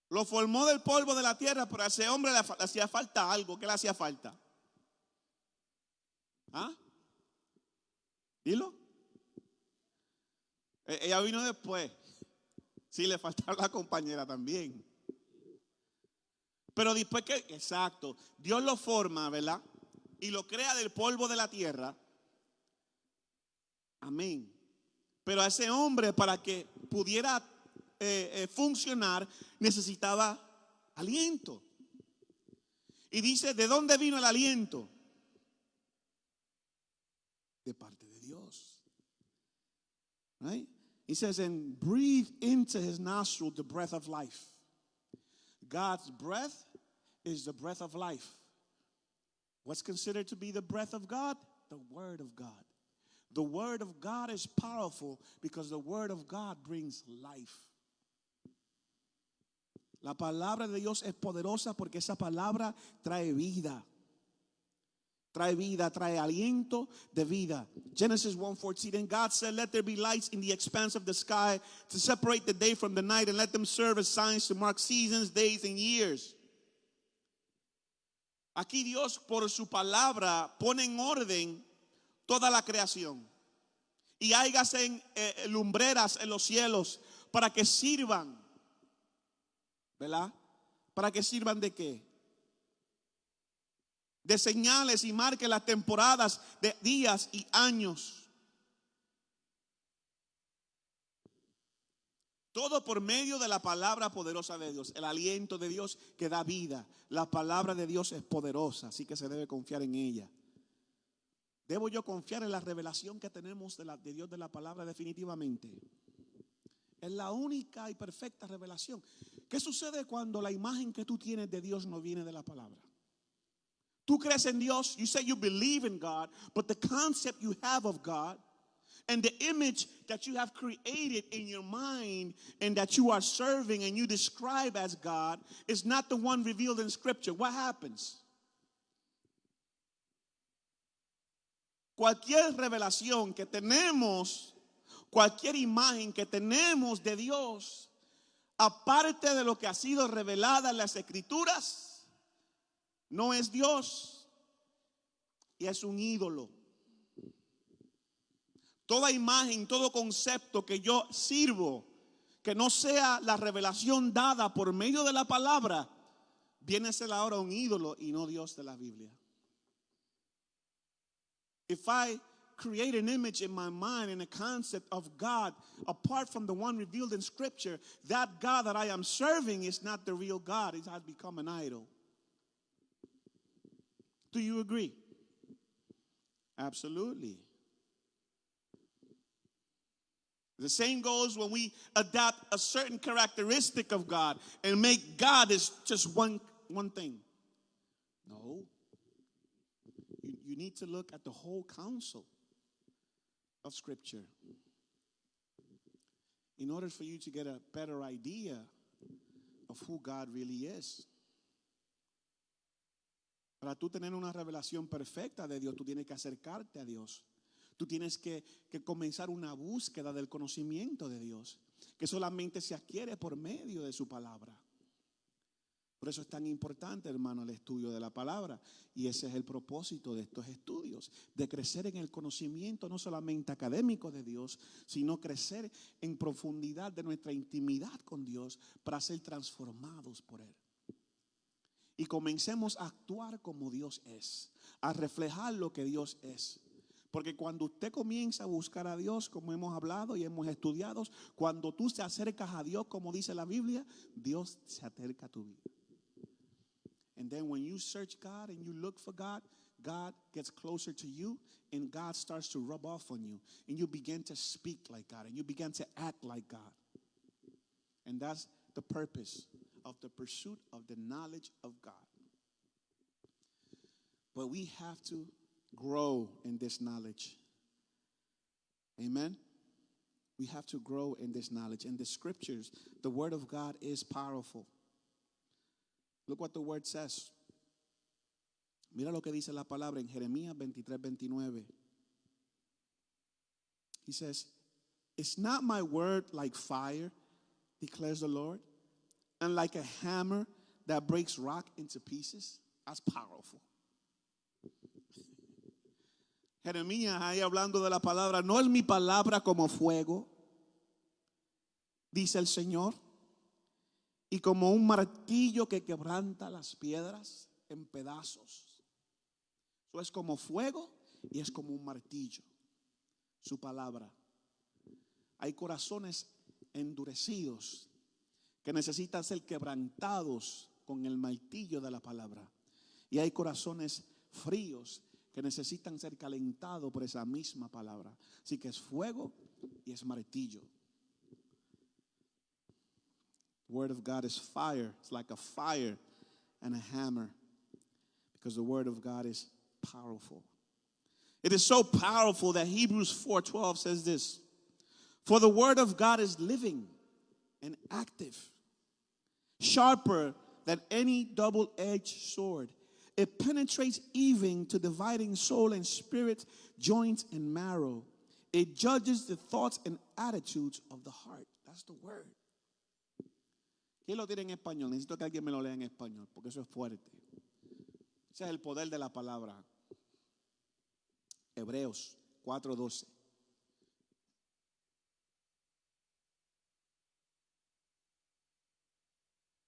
Lo formó del polvo de la tierra, pero a ese hombre le hacía falta algo. ¿Qué le hacía falta? ¿Ah? Dilo. Ella vino después. Sí, le faltaba la compañera también. Pero después que, exacto, Dios lo forma, ¿verdad? Y lo crea del polvo de la tierra. Amén. Pero a ese hombre, para que pudiera funcionar, necesitaba aliento. Y dice, ¿de dónde vino el aliento? De parte de Dios. Right? He says, and breathe into his nostril the breath of life. God's breath is the breath of life. What's considered to be the breath of God? The Word of God. The Word of God is powerful because the Word of God brings life. La palabra de Dios es poderosa porque esa palabra trae vida. Trae vida, trae aliento de vida. Genesis 1:14, and God said, let there be lights in the expanse of the sky to separate the day from the night, and let them serve as signs to mark seasons, days, and years. Aquí Dios por su palabra pone en orden toda la creación. Y hágase lumbreras en los cielos para que sirvan, ¿verdad? ¿Para que sirvan de qué? De señales y marquen las temporadas de días y años. Todo por medio de la palabra poderosa de Dios, el aliento de Dios que da vida. La palabra de Dios es poderosa, así que se debe confiar en ella. ¿Debo yo confiar en la revelación que tenemos de Dios de la palabra? Definitivamente. Es la única y perfecta revelación. ¿Qué sucede cuando la imagen que tú tienes de Dios no viene de la palabra? Tú crees en Dios, you say you believe in God, but the concept you have of God and the image that you have created in your mind and that you are serving and you describe as God is not the one revealed in Scripture. What happens? Cualquier revelación que tenemos, cualquier imagen que tenemos de Dios, aparte de lo que ha sido revelada en las Escrituras, no es Dios y es un ídolo. Toda imagen, todo concepto que yo sirvo, que no sea la revelación dada por medio de la palabra, viene a ser ahora un ídolo y no Dios de la Biblia. If I create an image in my mind and a concept of God apart from the one revealed in Scripture, that God that I am serving is not the real God. It has become an idol. Do you agree? Absolutely. The same goes when we adopt a certain characteristic of God and make God as just one thing. No. You need to look at the whole counsel of Scripture in order for you to get a better idea of who God really is. Para tú tener una revelación perfecta de Dios, tú tienes que acercarte a Dios. Tú tienes que comenzar una búsqueda del conocimiento de Dios, que solamente se adquiere por medio de su palabra. Por eso es tan importante, hermano, el estudio de la palabra. Y ese es el propósito de estos estudios, de crecer en el conocimiento no solamente académico de Dios, sino crecer en profundidad de nuestra intimidad con Dios para ser transformados por Él. Y comencemos a actuar como Dios es, a reflejar lo que Dios es. Porque cuando usted comienza a buscar a Dios, como hemos hablado y hemos estudiado, cuando tú te acercas a Dios, como dice la Biblia, Dios se acerca a tu vida. And then when you search God and you look for God, God gets closer to you and God starts to rub off on you. And you begin to speak like God and you begin to act like God. And that's the purpose of the pursuit of the knowledge of God. But we have to grow in this knowledge. Amen? We have to grow in this knowledge. In the Scriptures, the Word of God is powerful. Look what the Word says. Mira lo que dice la palabra en Jeremías 23:29. He says, "Is not my word like fire, declares the Lord, and like a hammer that breaks rock into pieces?" That's powerful. Jeremías ahí hablando de la palabra, no es mi palabra como fuego, dice el Señor, y como un martillo que quebranta las piedras en pedazos. Eso es como fuego y es como un martillo, su palabra. Hay corazones endurecidos que necesitan ser quebrantados con el martillo de la palabra. Y hay corazones fríos que necesitan ser calentados por esa misma palabra. Así que es fuego y es martillo. The word of God is fire. It's like a fire and a hammer because the word of God is powerful. It is so powerful that Hebrews 4:12 says this. For the word of God is living and active, sharper than any double-edged sword. It penetrates even to dividing soul and spirit, joints and marrow. It judges the thoughts and attitudes of the heart. That's the word. ¿Quién lo tiene en español? Necesito que alguien me lo lea en español, porque eso es fuerte. Ese es el poder de la palabra. Hebreos 4:12.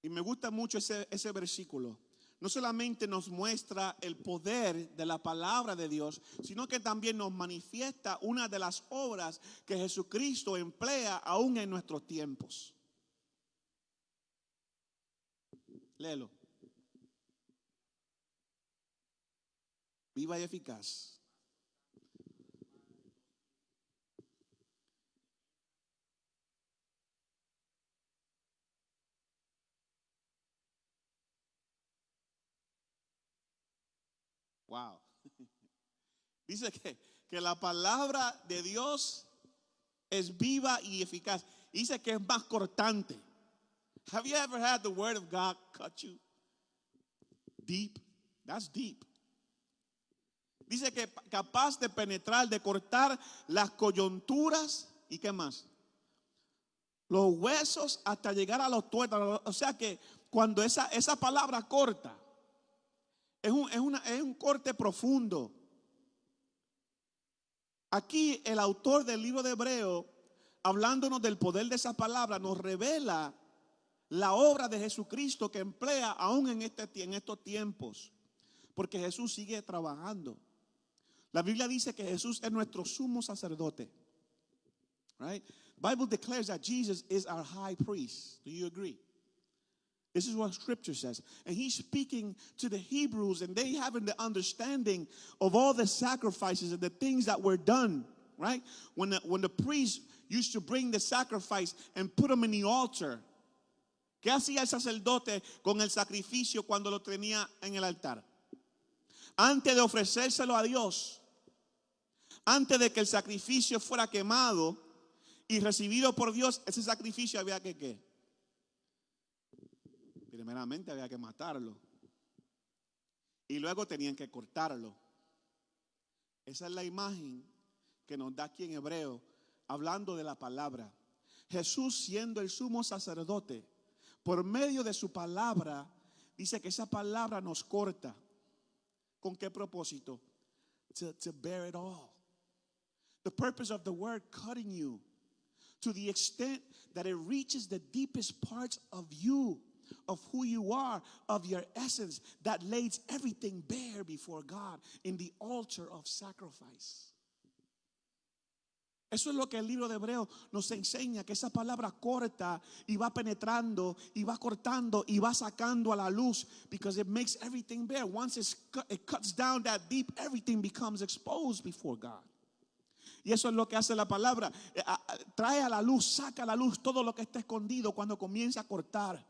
Y me gusta mucho ese versículo. No solamente nos muestra el poder de la palabra de Dios, sino que también nos manifiesta una de las obras que Jesucristo emplea aún en nuestros tiempos. Léelo. Viva y eficaz. Wow. Dice que la palabra de Dios es viva y eficaz. Dice que es más cortante. Have you ever had the word of God cut you deep? That's deep. Dice que capaz de penetrar, de cortar las coyunturas y qué más, los huesos hasta llegar a los tuétanos. O sea que cuando esa palabra corta, es un corte profundo. Aquí el autor del libro de Hebreo, hablándonos del poder de esa palabra, nos revela la obra de Jesucristo que emplea aún en estos tiempos. Porque Jesús sigue trabajando. La Biblia dice que Jesús es nuestro sumo sacerdote. Right? Bible declares that Jesus is our high priest. Do you agree? This is what Scripture says. And he's speaking to the Hebrews, and they having the understanding of all the sacrifices and the things that were done, right? When the priest used to bring the sacrifice and put them in the altar. ¿Qué hacía el sacerdote con el sacrificio cuando lo tenía en el altar? Antes de ofrecérselo a Dios, antes de que el sacrificio fuera quemado y recibido por Dios, ese sacrificio había que ¿qué? Primeramente había que matarlo. Y luego tenían que cortarlo. Esa es la imagen que nos da aquí en Hebreo, hablando de la palabra. Jesús, siendo el sumo sacerdote, por medio de su palabra, dice que esa palabra nos corta. ¿Con qué propósito? To bear it all. The purpose of the word cutting you to the extent that it reaches the deepest parts of you, of who you are, of your essence, that lays everything bare before God in the altar of sacrifice. Eso es lo que el libro de Hebreo nos enseña, que esa palabra corta y va penetrando y va cortando y va sacando a la luz, because it makes everything bare. Once it cuts down that deep, everything becomes exposed before God. Y eso es lo que hace la palabra. Trae a la luz, saca a la luz todo lo que está escondido cuando comienza a cortar.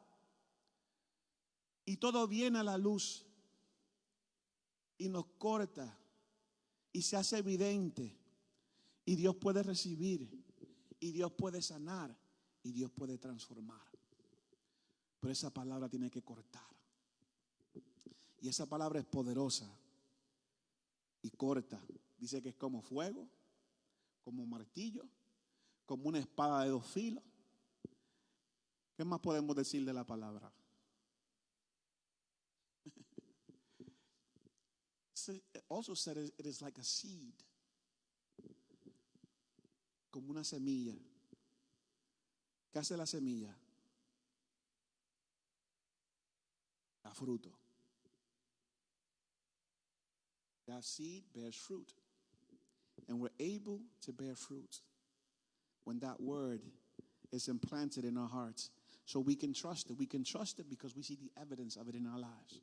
Y todo viene a la luz y nos corta y se hace evidente. Y Dios puede recibir, y Dios puede sanar, y Dios puede transformar. Pero esa palabra tiene que cortar. Y esa palabra es poderosa y corta. Dice que es como fuego, como martillo, como una espada de 2 filos. ¿Qué más podemos decir de la palabra? It also said it is like a seed. Como una semilla. ¿Qué hace la semilla? Da fruto. That seed bears fruit. And we're able to bear fruit when that word is implanted in our hearts. So we can trust it. We can trust it because we see the evidence of it in our lives.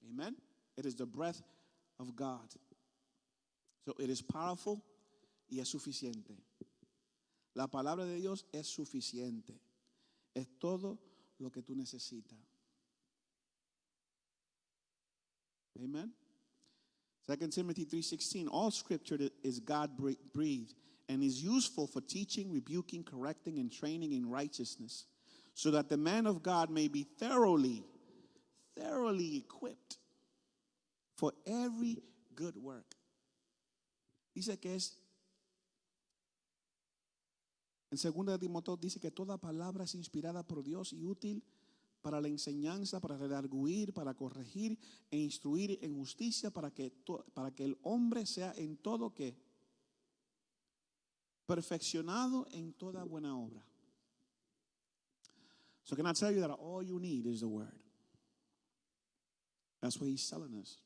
Amen? It is the breath of God. So it is powerful y es suficiente. La palabra de Dios es suficiente. Es todo lo que tú necesitas. Amen. 2 Timothy 3:16, all scripture is God breathed and is useful for teaching, rebuking, correcting, and training in righteousness, so that the man of God may be thoroughly equipped for every good work. Dice que es, en 2 de Timoteo dice que toda palabra es inspirada por Dios y útil para la enseñanza, para redarguir, para corregir e instruir en justicia, para que el hombre sea en todo que perfeccionado en toda buena obra. So can I tell you that all you need is the word? That's what he's telling us.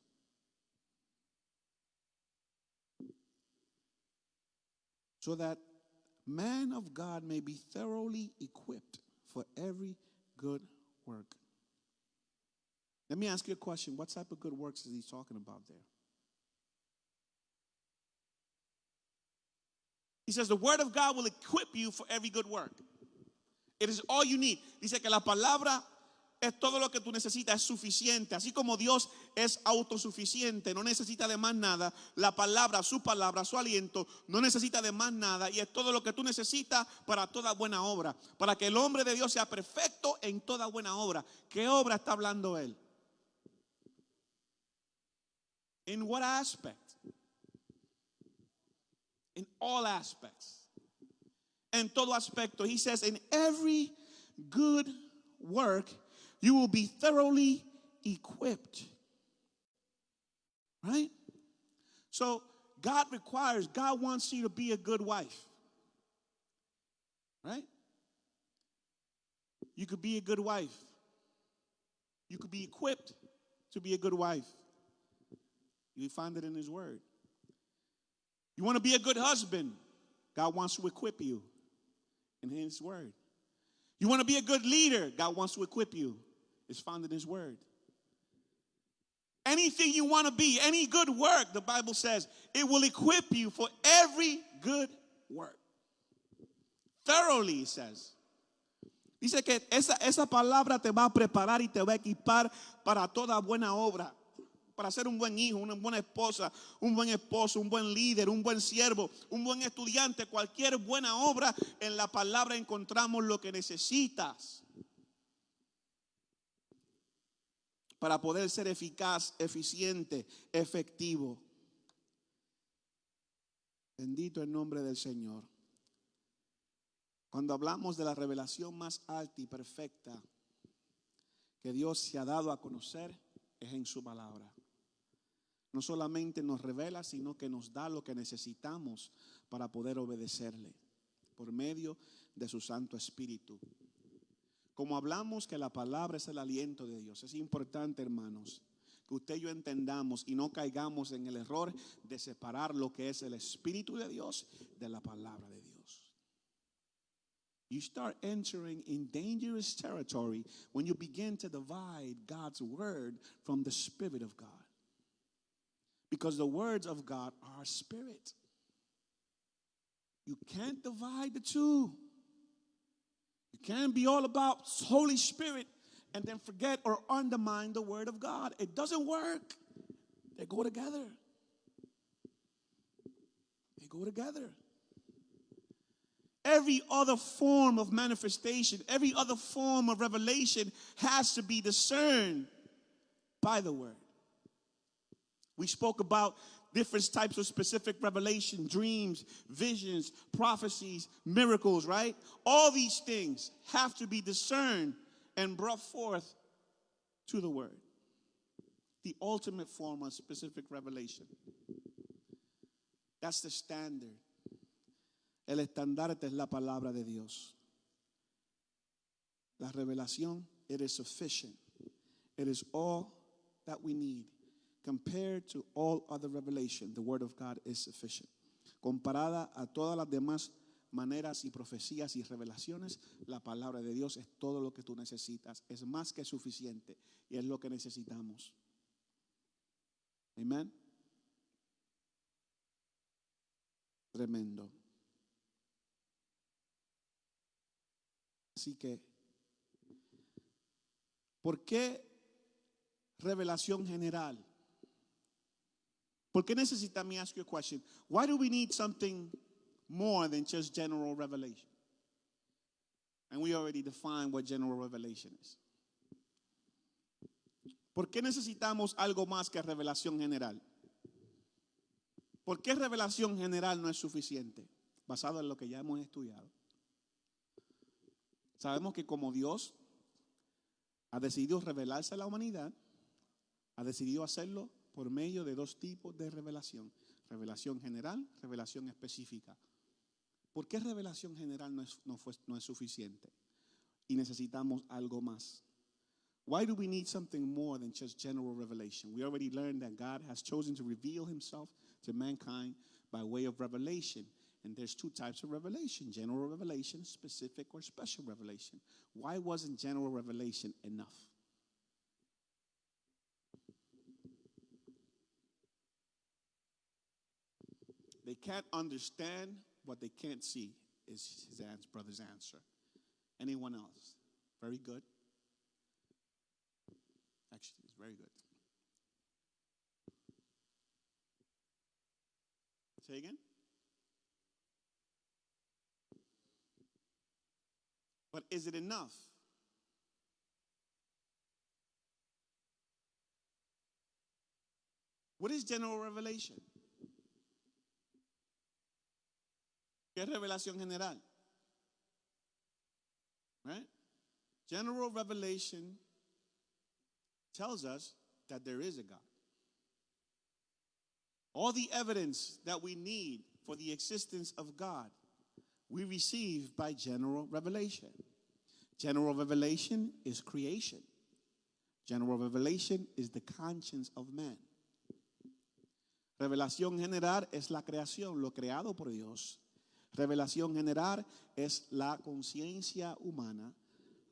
So that man of God may be thoroughly equipped for every good work. Let me ask you a question. What type of good works is he talking about there? He says the word of God will equip you for every good work. It is all you need. Dice que la palabra es todo lo que tú necesitas, es suficiente. Así como Dios es autosuficiente, no necesita de más nada. La palabra, su aliento, no necesita de más nada. Y es todo lo que tú necesitas para toda buena obra. Para que el hombre de Dios sea perfecto en toda buena obra. ¿Qué obra está hablando él? In what aspect? In all aspects. En todo aspecto. He says, in every good work, you will be thoroughly equipped. Right? So, God wants you to be a good wife. Right? You could be a good wife. You could be equipped to be a good wife. You find it in his word. You want to be a good husband? God wants to equip you in his word. You want to be a good leader? God wants to equip you. It's found in his word. Anything you want to be, any good work, the Bible says, it will equip you for every good work. Thoroughly, it says. Dice que esa palabra te va a preparar y te va a equipar para toda buena obra. Para ser un buen hijo, una buena esposa, un buen esposo, un buen líder, un buen siervo, un buen estudiante, cualquier buena obra, en la palabra encontramos lo que necesitas para poder ser eficaz, eficiente, efectivo. Bendito el nombre del Señor. Cuando hablamos de la revelación más alta y perfecta que Dios se ha dado a conocer, es en su palabra. No solamente nos revela, sino que nos da lo que necesitamos para poder obedecerle por medio de su Santo Espíritu. Como hablamos que la palabra es el aliento de Dios, es importante, hermanos, que usted y yo entendamos y no caigamos en el error de separar lo que es el Espíritu de Dios de la palabra de Dios. You start entering in dangerous territory when you begin to divide God's word from the Spirit of God. Because the words of God are spirit. You can't divide the two. You can't be all about Holy Spirit and then forget or undermine the word of God. It doesn't work. They go together. They go together. Every other form of manifestation, every other form of revelation has to be discerned by the word. We spoke about different types of specific revelation, dreams, visions, prophecies, miracles, right? All these things have to be discerned and brought forth to the word. The ultimate form of specific revelation. That's the standard. El estandarte es la palabra de Dios. La revelación, it is sufficient. It is all that we need. Compared to all other revelation, the word of God is sufficient. Comparada a todas las demás maneras y profecías y revelaciones, la palabra de Dios es todo lo que tú necesitas. Es más que suficiente y es lo que necesitamos. Amén. Tremendo. Así que ¿Por qué revelación general? ¿Por qué necesitamos? Let me ask you a question. Why do we need something more than just general revelation? And we already defined what general revelation is. ¿Por qué necesitamos algo más que revelación general? ¿Por qué revelación general no es suficiente? Basado en lo que ya hemos estudiado. Sabemos que como Dios ha decidido revelarse a la humanidad, ha decidido hacerlo por medio de dos tipos de revelación. Revelación general, revelación específica. ¿Por qué revelación general no es suficiente? Y necesitamos algo más. Why do we need something more than just general revelation? We already learned that God has chosen to reveal himself to mankind by way of revelation. And there's two types of revelation: general revelation, specific or special revelation. Why wasn't general revelation enough? They can't understand what they can't see, is his brother's answer. Anyone else? Very good. Actually, it's very good. Say again? But is it enough? What is general revelation? ¿Qué es revelación general? Right? General revelation tells us that there is a God. All the evidence that we need for the existence of God, we receive by general revelation. General revelation is creation. General revelation is the conscience of man. Revelación general es la creación, lo creado por Dios. Revelación general es la conciencia humana.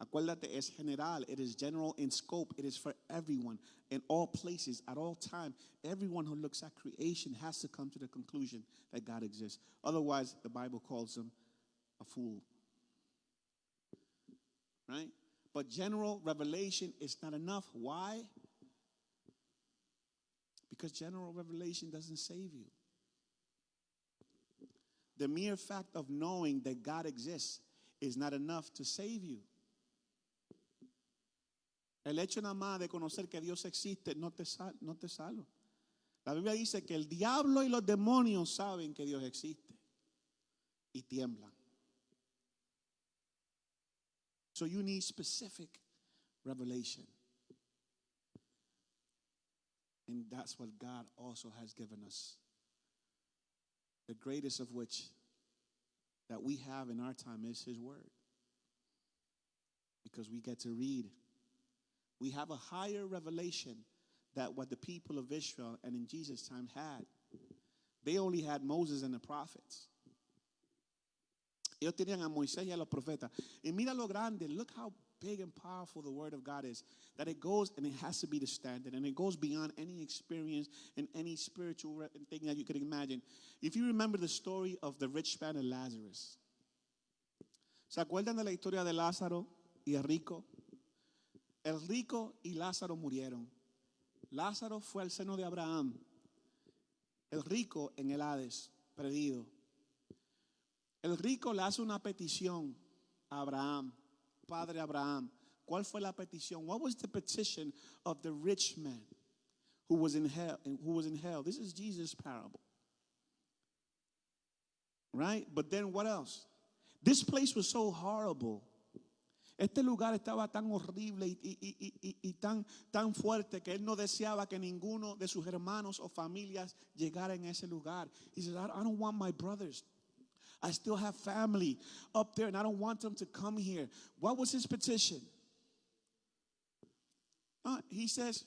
Acuérdate, es general. It is general in scope. It is for everyone, in all places, at all time. Everyone who looks at creation has to come to the conclusion that God exists. Otherwise, the Bible calls him a fool. Right? But general revelation is not enough. Why? Because general revelation doesn't save you. The mere fact of knowing that God exists is not enough to save you. El hecho nada más de conocer que Dios existe no te salva. La Biblia dice que el diablo y los demonios saben que Dios existe y tiemblan. So you need specific revelation. And that's what God also has given us. The greatest of which that we have in our time is his word. Because we get to read. We have a higher revelation than what the people of Israel and in Jesus' time had. They only had Moses and the prophets. Ellos tenían a Moisés y a los profetas. Y mira lo grande. Look how big and powerful the word of God is. That it goes and it has to be the standard. And it goes beyond any experience and any spiritual thing that you could imagine. If you remember the story of the rich man and Lazarus. ¿Se acuerdan de la historia de Lázaro y el rico? El rico y Lázaro murieron. Lázaro fue al seno de Abraham. El rico en el Hades, perdido. El rico le hace una petición a Abraham, padre Abraham. ¿Cuál fue la petición? What was the petition of the rich man who was in hell? This is Jesus' parable. Right? But then what else? This place was so horrible. Este lugar estaba tan horrible y tan fuerte que él no deseaba que ninguno de sus hermanos o familias llegara en ese lugar. He said, I don't want my brothers. I still have family up there and I don't want them to come here. What was his petition? He says,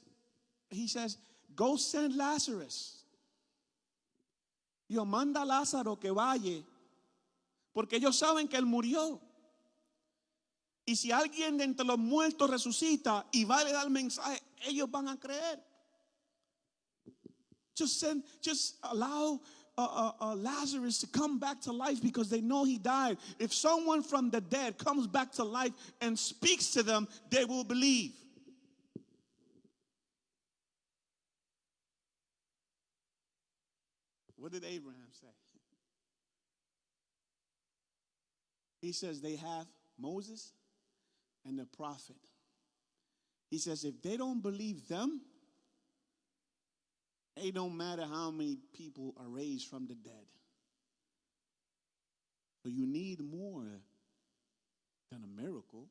go send Lazarus. Yo, manda a Lázaro que vaya, porque ellos saben que él murió. Y si alguien de entre los muertos resucita y va a dar el mensaje, ellos van a creer. Just allow Lazarus to come back to life because they know he died. If someone from the dead comes back to life and speaks to them, they will believe. What did Abraham say? He says they have Moses and the prophet. He says if they don't believe them, it don't matter how many people are raised from the dead. So you need more than a miracle.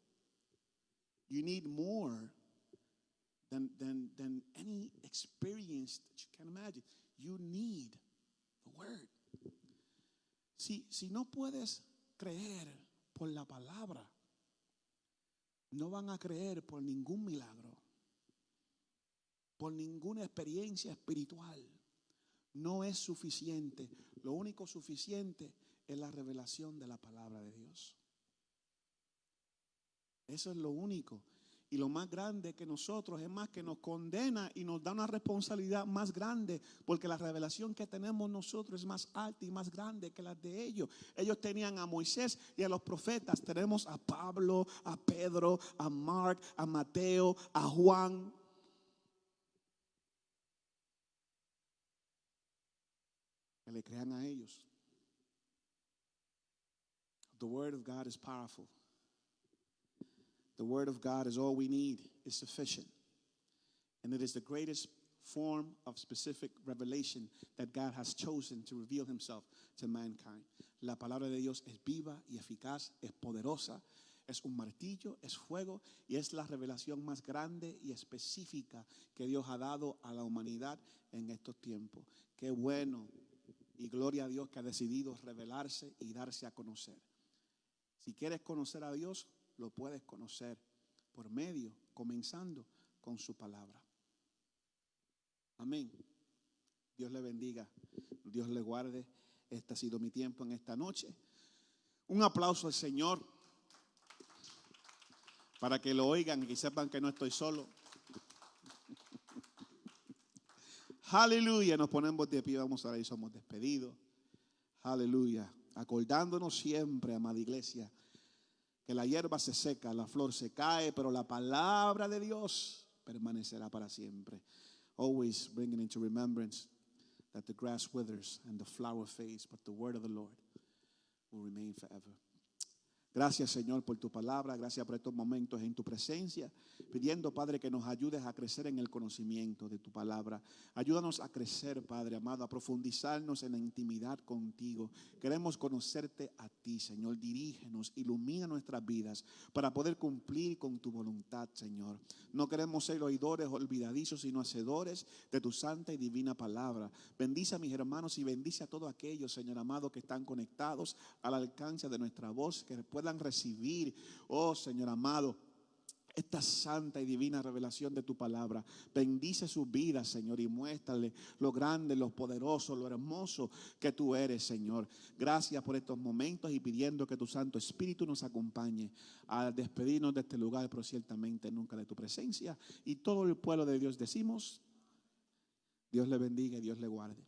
You need more than any experience that you can imagine. You need the word. Si no puedes creer por la palabra, no van a creer por ningún milagro, por ninguna experiencia espiritual. No es suficiente. Lo único suficiente es la revelación de la palabra de Dios. Eso es lo único. Y lo más grande que nosotros es más que nos condena y nos da una responsabilidad más grande, porque la revelación que tenemos nosotros es más alta y más grande que la de ellos. Ellos tenían a Moisés y a los profetas. Tenemos a Pablo, a Pedro, a Mark, a Mateo, a Juan. Que le crean a ellos. The word of God is powerful. The word of God is all we need, is sufficient. And it is the greatest form of specific revelation that God has chosen to reveal himself to mankind. La palabra de Dios es viva y eficaz, es poderosa, es un martillo, es fuego y es la revelación más grande y específica que Dios ha dado a la humanidad en estos tiempos. Qué bueno y gloria a Dios que ha decidido revelarse y darse a conocer. Si quieres conocer a Dios, lo puedes conocer por medio, comenzando con su palabra. Amén. Dios le bendiga, Dios le guarde. Este ha sido mi tiempo en esta noche. Un aplauso al Señor para que lo oigan y sepan que no estoy solo. Aleluya. Nos ponemos de pie, vamos a orar y somos despedidos. Aleluya. Acordándonos siempre, amada iglesia, que la hierba se seca, la flor se cae, pero la palabra de Dios permanecerá para siempre. Always bringing into remembrance that the grass withers and the flower fades, but the word of the Lord will remain forever. Gracias, Señor, por tu palabra. Gracias por estos momentos en tu presencia. Pidiendo, Padre, que nos ayudes a crecer en el conocimiento de tu palabra. Ayúdanos a crecer, Padre amado, a profundizarnos en la intimidad contigo. Queremos conocerte a ti, Señor. Dirígenos, ilumina nuestras vidas para poder cumplir con tu voluntad, Señor. No queremos ser oidores olvidadizos, sino hacedores de tu santa y divina palabra. Bendice a mis hermanos y bendice a todos aquellos, Señor amado, que están conectados al alcance de nuestra voz, que puedan recibir, oh Señor amado, esta santa y divina revelación de tu palabra. Bendice sus vidas, Señor, y muéstrale lo grande, lo poderoso, lo hermoso que tú eres, Señor. Gracias por estos momentos y pidiendo que tu Santo Espíritu nos acompañe a despedirnos de este lugar, pero ciertamente nunca de tu presencia. Y todo el pueblo de Dios decimos, Dios le bendiga y Dios le guarde.